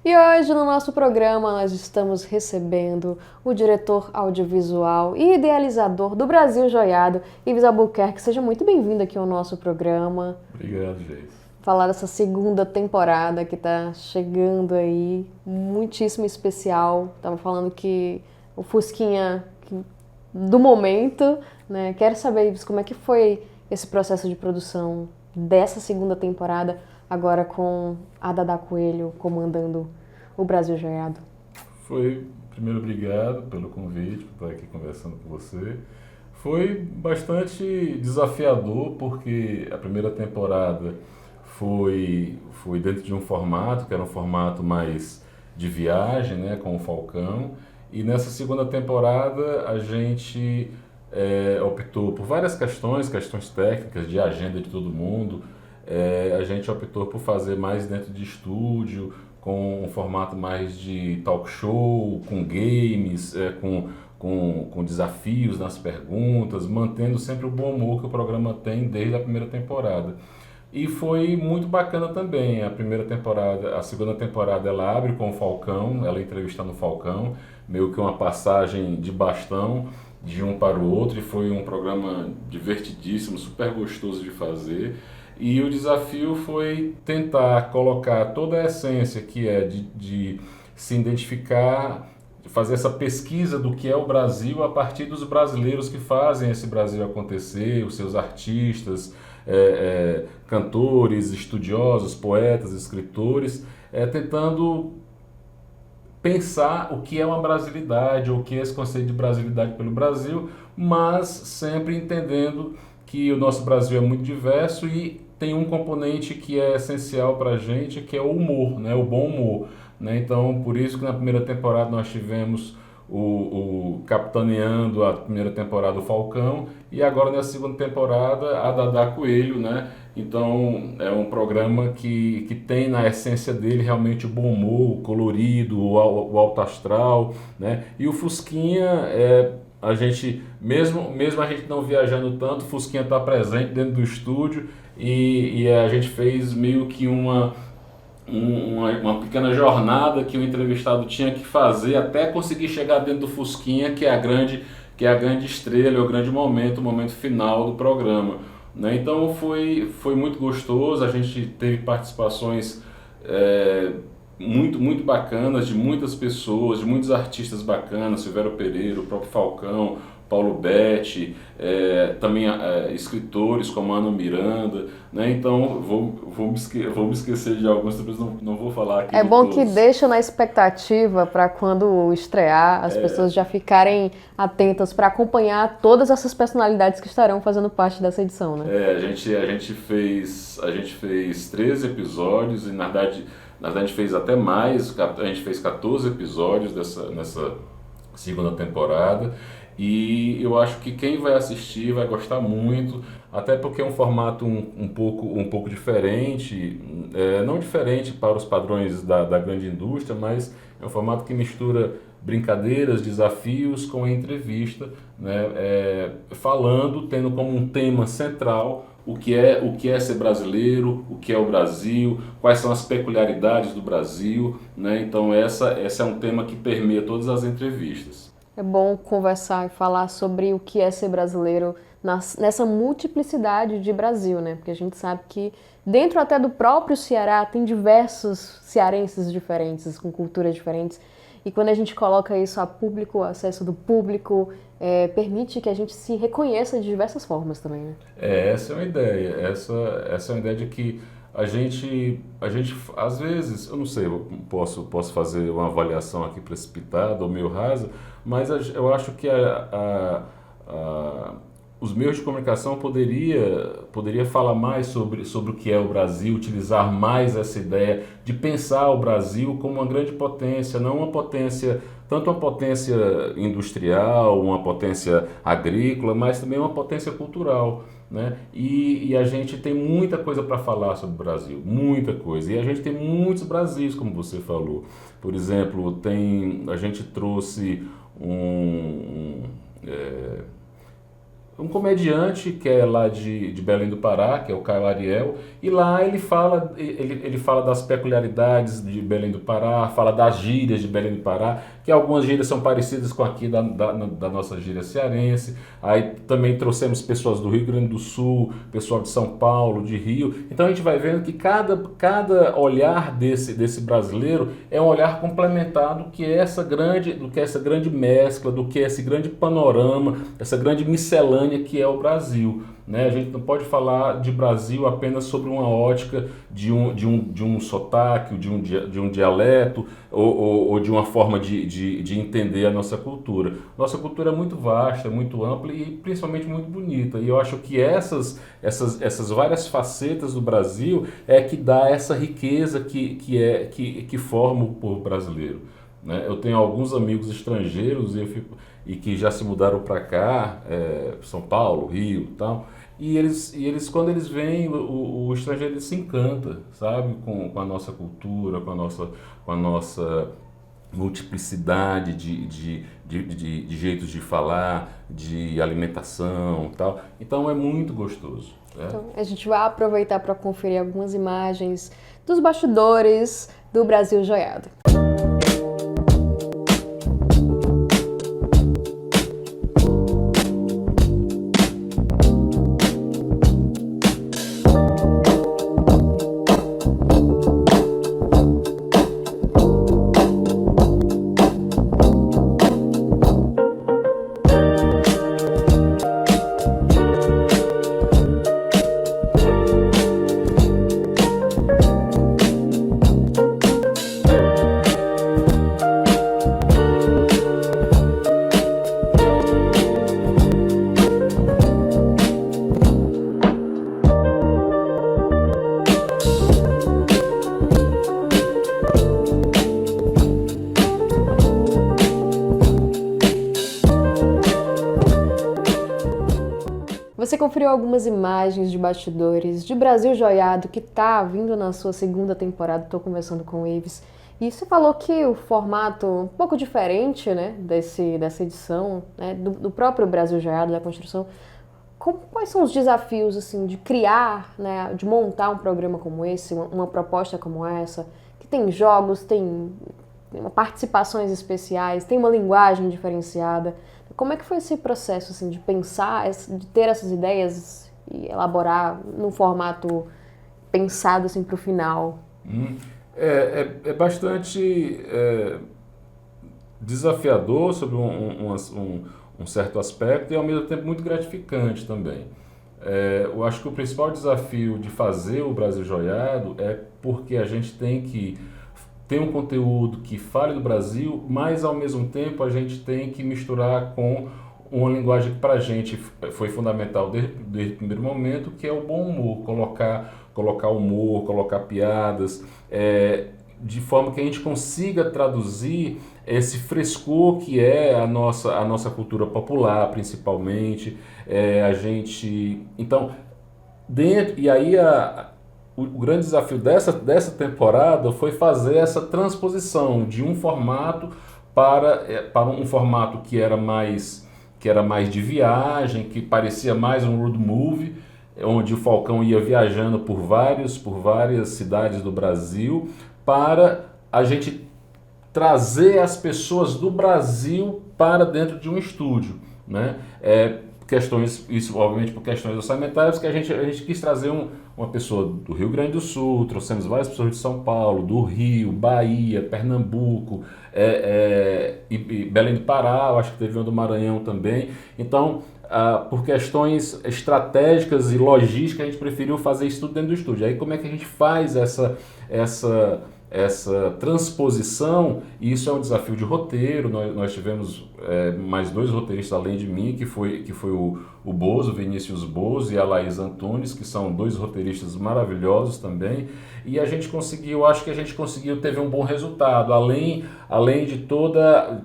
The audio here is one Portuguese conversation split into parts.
E hoje no nosso programa nós estamos recebendo o diretor audiovisual e idealizador do Brasil Joiado, Ives Albuquerque. Seja muito bem-vindo aqui ao nosso programa. Obrigado, Geis. Falar dessa segunda temporada que está chegando aí, muitíssimo especial. Tava falando que o Fusquinha do momento, né? Quero saber, Ives, como é que foi esse processo de produção dessa segunda temporada, agora com a Dada Coelho comandando o Brasil Joiado? Primeiro, obrigado pelo convite, por estar aqui conversando com você. Foi bastante desafiador, porque a primeira temporada foi dentro de um formato, que era um formato mais de viagem, né, com o Falcão. E nessa segunda temporada a gente optou por várias questões técnicas, de agenda de todo mundo. A gente optou por fazer mais dentro de estúdio, com um formato mais de talk show, com games, com desafios nas perguntas, mantendo sempre o bom humor que o programa tem desde a primeira temporada. E foi muito bacana também. A segunda temporada ela abre com o Falcão, ela entrevistando o Falcão, meio que uma passagem de bastão de um para o outro, e foi um programa divertidíssimo, super gostoso de fazer. E o desafio foi tentar colocar toda a essência que é de se identificar, de fazer essa pesquisa do que é o Brasil a partir dos brasileiros que fazem esse Brasil acontecer, os seus artistas, cantores, estudiosos, poetas, escritores, tentando pensar o que é uma brasilidade, ou o que é esse conceito de brasilidade pelo Brasil, mas sempre entendendo que o nosso Brasil é muito diverso e tem um componente que é essencial para a gente, que é o humor, né? O bom humor, né? Então, por isso que na primeira temporada nós tivemos o capitaneando a primeira temporada o Falcão, e agora na segunda temporada a Dada Coelho, né? Então é um programa que tem na essência dele realmente o bom humor, o colorido, o alto astral, né? E o Fusquinha a gente, mesmo a gente não viajando tanto, o Fusquinha está presente dentro do estúdio, e a gente fez meio que uma pequena jornada que o entrevistado tinha que fazer até conseguir chegar dentro do Fusquinha, que é a grande estrela, é o grande momento, o momento final do programa, né? Então foi muito gostoso. A gente teve participações muito bacanas de muitas pessoas, de muitos artistas bacanas, Silvério Pereira, o próprio Falcão, Paulo Betti, também escritores como Ana Miranda, né? Então vou me esquecer de alguns, talvez não vou falar aqui É de bom que todos. deixa na expectativa para quando estrear as pessoas já ficarem atentas para acompanhar todas essas personalidades que estarão fazendo parte dessa edição, né? A gente fez 13 episódios, e na verdade a gente fez até mais. A gente fez 14 episódios nessa segunda temporada, e eu acho que quem vai assistir vai gostar muito, até porque é um formato um pouco diferente, não diferente para os padrões da grande indústria, mas é um formato que mistura brincadeiras, desafios com a entrevista, né? Tendo como um tema central o que é ser brasileiro, o que é o Brasil, quais são as peculiaridades do Brasil, né? Então esse é um tema que permeia todas as entrevistas. É bom conversar e falar sobre o que é ser brasileiro nessa multiplicidade de Brasil, né? Porque a gente sabe que dentro até do próprio Ceará tem diversos cearenses diferentes, com culturas diferentes. E quando a gente coloca isso a público, o acesso do público, permite que a gente se reconheça de diversas formas também, né? Essa é uma ideia. Essa é uma ideia de que a gente às vezes, eu não sei, eu posso fazer uma avaliação aqui precipitada ou meio rasa, mas eu acho que os meios de comunicação poderia falar mais sobre o que é o Brasil, utilizar mais essa ideia de pensar o Brasil como uma grande potência, não uma potência, tanto uma potência industrial, uma potência agrícola, mas também uma potência cultural, né? E a gente tem muita coisa para falar sobre o Brasil, muita coisa. E a gente tem muitos Brasis, como você falou. Por exemplo, a gente trouxe um comediante que é lá de Belém do Pará, que é o Caio Ariel, e lá ele fala das peculiaridades de Belém do Pará, fala das gírias de Belém do Pará, que algumas gírias são parecidas com aqui da nossa gíria cearense. Aí também trouxemos pessoas do Rio Grande do Sul, pessoal de São Paulo, de Rio. Então a gente vai vendo que cada olhar desse brasileiro é um olhar complementar do que é essa grande mescla, do que é esse grande panorama, essa grande miscelânea que é o Brasil. Né? A gente não pode falar de Brasil apenas sobre uma ótica de um sotaque, de um dialeto ou de uma forma de entender a nossa cultura. Nossa cultura é muito vasta, muito ampla e principalmente muito bonita. E eu acho que essas várias facetas do Brasil é que dá essa riqueza que forma o povo brasileiro. Né? Eu tenho alguns amigos estrangeiros e que já se mudaram para cá, São Paulo, Rio e tal. E eles quando eles vêm, o estrangeiro ele se encanta, sabe, com a nossa cultura, com a nossa multiplicidade de jeitos de falar, de alimentação e tal. Então é muito gostoso. Né? Então, a gente vai aproveitar para conferir algumas imagens dos bastidores do Brasil Joiado. Você conferiu algumas imagens de bastidores de Brasil Joiado, que tá vindo na sua segunda temporada. Estou conversando com o Ives. E você falou que o formato um pouco diferente, né, dessa edição, né, do próprio Brasil Joiado, da construção. Quais são os desafios assim, de criar, né, de montar um programa como esse, uma proposta como essa, que tem jogos, tem participações especiais, tem uma linguagem diferenciada? Como é que foi esse processo assim, de pensar, de ter essas ideias e elaborar num formato pensado assim, para o final? É bastante desafiador sobre um certo aspecto e ao mesmo tempo muito gratificante também. Eu acho que o principal desafio de fazer o Brasil Joiado é porque a gente tem que ter um conteúdo que fale do Brasil, mas ao mesmo tempo a gente tem que misturar com uma linguagem que para a gente foi fundamental desde o primeiro momento, que é o bom humor, colocar humor, colocar piadas, de forma que a gente consiga traduzir esse frescor que é a nossa cultura popular, principalmente. Então, e aí o grande desafio dessa temporada foi fazer essa transposição de um formato para um formato que era mais de viagem, que parecia mais um road movie, onde o Falcão ia viajando por várias cidades do Brasil, para a gente trazer as pessoas do Brasil para dentro de um estúdio, né? Isso obviamente por questões orçamentárias, que a gente quis trazer uma pessoa do Rio Grande do Sul, trouxemos várias pessoas de São Paulo, do Rio, Bahia, Pernambuco, e Belém do Pará, eu acho que teve uma do Maranhão também. Então, por questões estratégicas e logísticas, a gente preferiu fazer isso tudo dentro do estúdio. Aí como é que a gente faz essa transposição? E isso é um desafio de roteiro. Nós tivemos mais 2 roteiristas além de mim, que foi o Bozo, Vinícius Bozo, e a Laís Antunes, que são 2 roteiristas maravilhosos também, e acho que a gente conseguiu, teve um bom resultado, além de toda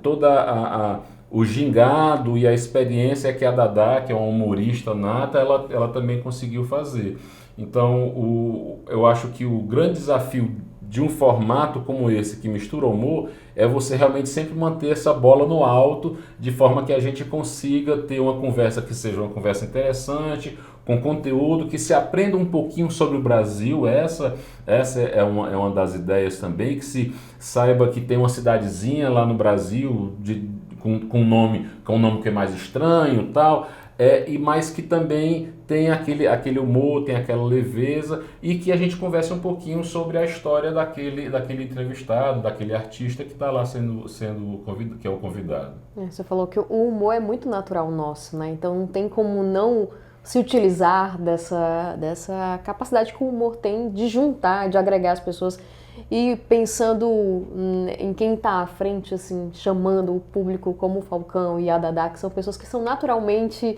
o gingado e a experiência que a Dadá, que é uma humorista nata, ela também conseguiu fazer. Então, eu acho que o grande desafio de um formato como esse, que mistura humor, é você realmente sempre manter essa bola no alto, de forma que a gente consiga ter uma conversa que seja uma conversa interessante, com conteúdo, que se aprenda um pouquinho sobre o Brasil. Essa é uma das ideias também, que se saiba que tem uma cidadezinha lá no Brasil com um nome que é mais estranho e tal. E mais que também tem aquele humor, tem aquela leveza, e que a gente converse um pouquinho sobre a história daquele entrevistado, daquele artista que está lá que é o convidado. Você falou que o humor é muito natural nosso, né? Então não tem como não se utilizar dessa capacidade que o humor tem de juntar, de agregar as pessoas. E pensando em quem está à frente, assim, chamando o público como o Falcão e a Dadá, que são pessoas que são naturalmente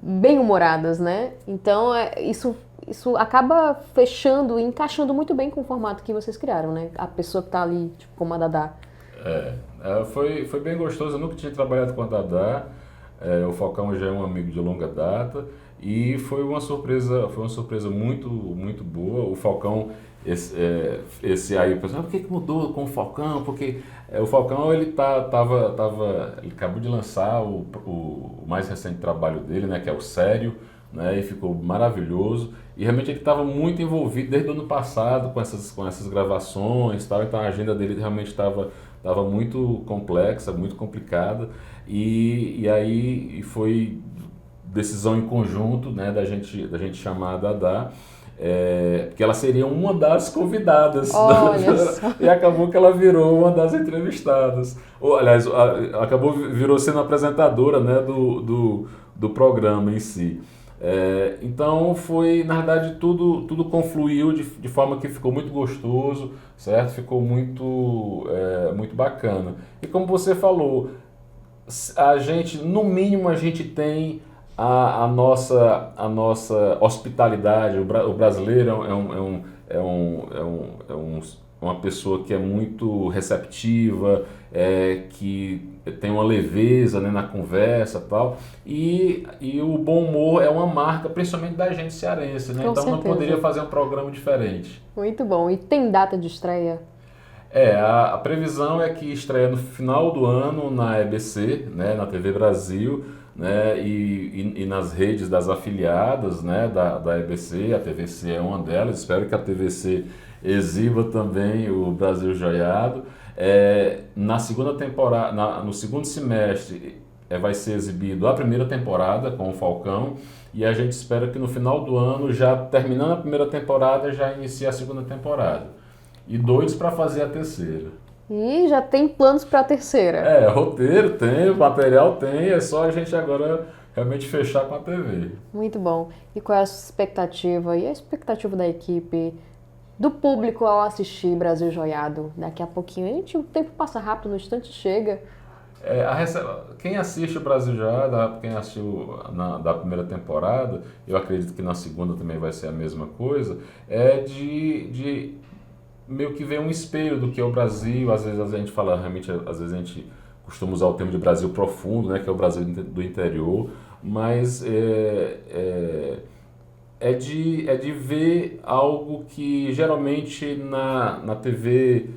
bem-humoradas, né? Então isso acaba fechando e encaixando muito bem com o formato que vocês criaram, né? A pessoa que está ali, tipo, como a Dadá. Foi bem gostoso. Eu nunca tinha trabalhado com a Dadá. O Falcão já é um amigo de longa data e foi uma surpresa muito, muito boa. O Falcão, esse aí, o pessoal, por que mudou com o Falcão? Porque o Falcão, ele acabou de lançar o mais recente trabalho dele, né, que é o Sério, né, e ficou maravilhoso. E realmente ele estava muito envolvido desde o ano passado com essas gravações, tal. Então a agenda dele realmente estava muito complexa, muito complicada, e aí foi decisão em conjunto, né, da gente chamar a Dadá, porque ela seria uma das convidadas. Olha só. E acabou que ela virou uma das entrevistadas. Aliás, virou sendo apresentadora, né, do programa em si. Então foi, na verdade, tudo confluiu de forma que ficou muito gostoso, certo? Ficou muito bacana. E como você falou, a gente, no mínimo, a gente tem a nossa hospitalidade. O brasileiro uma pessoa que é muito receptiva, que tem uma leveza, né, na conversa e tal, e o bom humor é uma marca, principalmente da gente cearense, né? Com então certeza. Não poderia fazer um programa diferente. Muito bom. E tem data de estreia? A previsão é que estreia no final do ano na EBC, né, na TV Brasil, né, e nas redes das afiliadas, né, da EBC. A TVC é uma delas. Espero que a TVC exiba também o Brasil Joiado. Na segunda temporada, no segundo semestre, vai ser exibido a primeira temporada com o Falcão, e a gente espera que no final do ano, já terminando a primeira temporada, já inicie a segunda temporada. E doidos para fazer a terceira. E já tem planos para a terceira? Roteiro tem, material tem, é só a gente agora realmente fechar com a TV. Muito bom. E qual é a sua expectativa e a expectativa da equipe, do público ao assistir Brasil Joiado daqui a pouquinho? O tempo passa rápido, no instante chega. Quem assiste o Brasil Joiado, quem assistiu da primeira temporada, eu acredito que na segunda também vai ser a mesma coisa, de meio que ver um espelho do que é o Brasil. Às vezes a gente fala, realmente, às vezes a gente costuma usar o termo de Brasil profundo, né, que é o Brasil do interior, mas de ver algo que geralmente na TV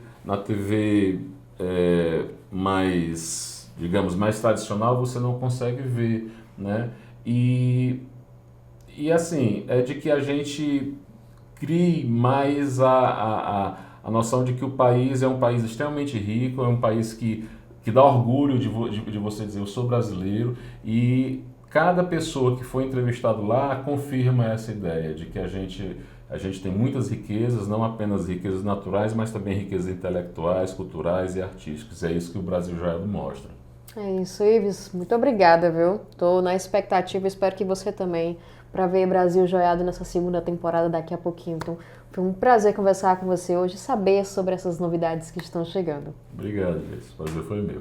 mais, digamos, mais tradicional você não consegue ver, né? E assim, de que a gente crie mais a noção de que o país é um país extremamente rico, é um país que dá orgulho de você dizer, eu sou brasileiro, e cada pessoa que foi entrevistado lá confirma essa ideia de que a gente tem muitas riquezas, não apenas riquezas naturais, mas também riquezas intelectuais, culturais e artísticas. É isso que o Brasil Joiado mostra. É isso, Ives. Muito obrigada, viu? Tô na expectativa, espero que você também, para ver Brasil Joiado nessa segunda temporada daqui a pouquinho. Então, foi um prazer conversar com você hoje e saber sobre essas novidades que estão chegando. Obrigado, Jess. O prazer foi meu.